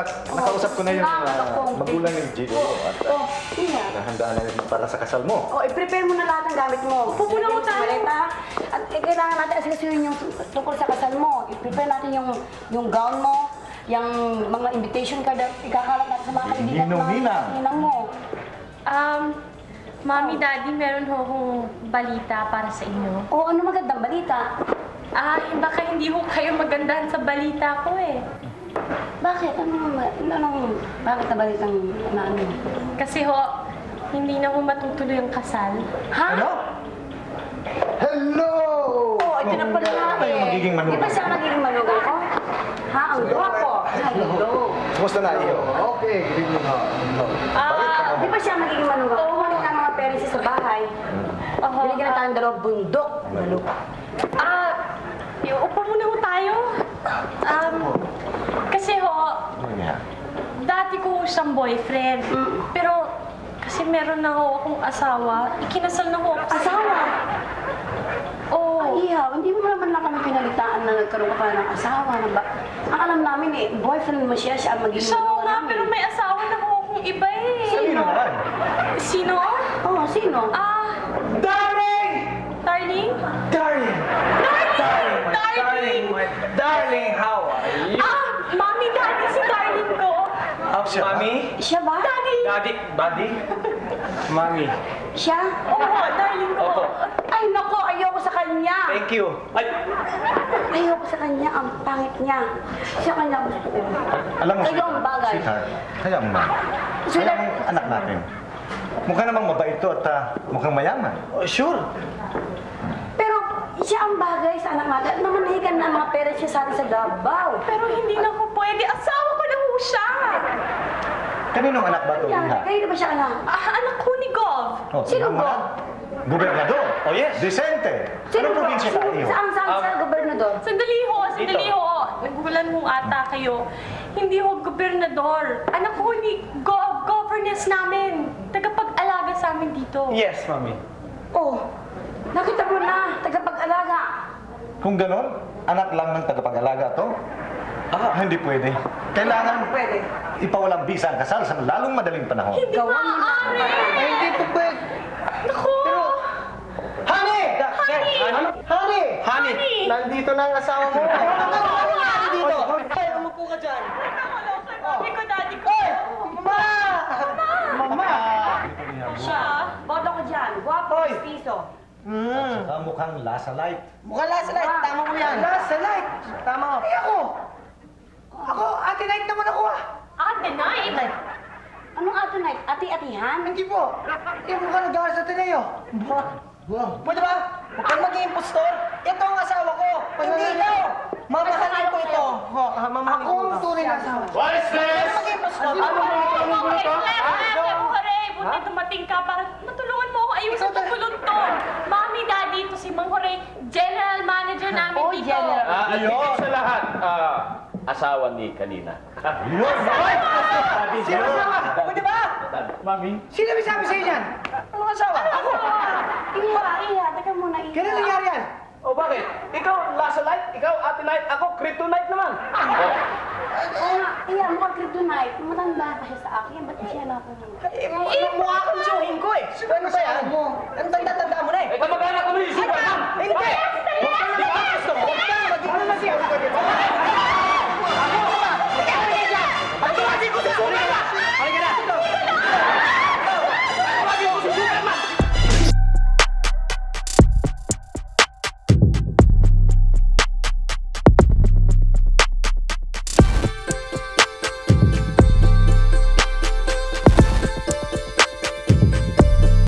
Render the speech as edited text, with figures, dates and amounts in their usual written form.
nakausap ko na yung magulang ni Jigo at nahandaan na rin para sa kasal mo. I-prepare mo na lahat ng gamit mo. Pupunan mo tayo. At kailangan natin asikasuhin yung tungkol sa kasal mo. I-prepare natin yung gown mo, yung mga invitation card na ikakalat natin sa mga kaibigan mo. Ninang mo. Mami, Daddy, meron ho akong balita para sa inyo. Ano magandang balita? Baka hindi ho kayo magandahan sa balita ko eh. Bakit? Bakit na balitang namin? Kasi ho, hindi na ho matutuloy ang kasal. Ha? Ano? Hello! Ito na pala nga Ano yung magiging manugang? Di ba siya magiging manugang ko? Ha? Ang gwapo. Hello. Kumusta na iyo? Okay, good evening. Di ba siya magiging manugang ko? Ano ka mga parents sa bahay? Binigyan na tayong dalawang bundok na lupa. Upo muna ho tayo. Kasi ho, dati ko siyang boyfriend. Pero kasi meron na ho akong asawa. Ikinasal na ho ako. Asawa? Oo. Ihaw, hindi mo naman lang kami pinalitaan na nagkaroon ka ng asawa. Ang alam namin boyfriend mo siya ang magiging So nga, pero may asawa na ho akong iba eh. Sino naman? Sino? Sino? Darling! Darling? Darling! Darling, how are you? Mami, Daddy, si Darling ko. Mami? Siya ba? Daddy? Mami? Siya? Oo, Darling ko. Opo. Ay, nako, ayoko sa kanya. Thank you. Ayoko sa kanya, ang pangit niya. Siya kanya gusto ko. Alam mo, Kayo ang bagay. sweetheart, kaya mo na. Kaya ang anak natin. Mukha namang mabait to at mukhang mayaman. Sure. Pero siya ang bagay sa anak natin. Namanahigan na ang mga parents niya sa atin sa Davao. Pero hindi na ko pwede. Asawa ko na ho siya. Kaninong anak ba ito? Kayo di ba siya anak? Anak ko ni Gov. Sino ba? Gobernador. Oh, yes. Vicente. Sino Anong ba? probinsya tayo? Saan sa gobernador? Sandali ho. Nagulan mo ata kayo. Hindi ho gobernador. Anak ko ni Gov, governess namin. Tagapag-alaga sa amin dito. Yes, Mami. Nakita mo na, tagapag-alaga. Kung ganon, anak lang ng tagapag-alaga to? Hindi pwede. Kailangan Pwede. ipawalang bisa ang kasal sa lalong madaling panahon. Hindi maaari. Hindi po pwede. Naku! Honey! Honey! Nandito na ang asawa mo. Nandito. Ay, umupo ka dyan. Mami ko, Daddy ko. Mama! Siya. Boto ko dyan. Guwapo, piso. At saka mukhang lasa light. Mukhang last light. Tama mo yan. Last light. Tama mo. Ay, ako. Ate Night naman ako Ate Night. Anong ato night? Ati-atihan? Hindi po. Yung mukhang nag-aaral sa Ateneo. Pwede ba? Huwag kang maging impostor. Ito ang asawa ko. Hindi ikaw. Mamahalin ko ito. Mamahalin ko ito. Ako ang tunay na asawa. What is this? Huwag kang maging impostor. Buti dumating ka para matulungan mo ako ayusin itong gulong to. Mami, Daddy, ito si Mang Jorge, General Manager namin dito. General. At higit sa lahat, asawa ni Kalina. Sino asawa? Pwede ba? Mami? Sino may sabi sa'yo yan? Anong asawa? Ako. Iya. Teka muna, iya. Kailan nangyari yan? O bakit? Ikaw, Lasa Light, ikaw, Ate Light, ako, Kryptonite naman. Iya, mukhang kryptonite. Matanda pa siya sa akin. Ba't siya na ako? Mukha kang tsuhin ko eh. Ano ba yan? Ano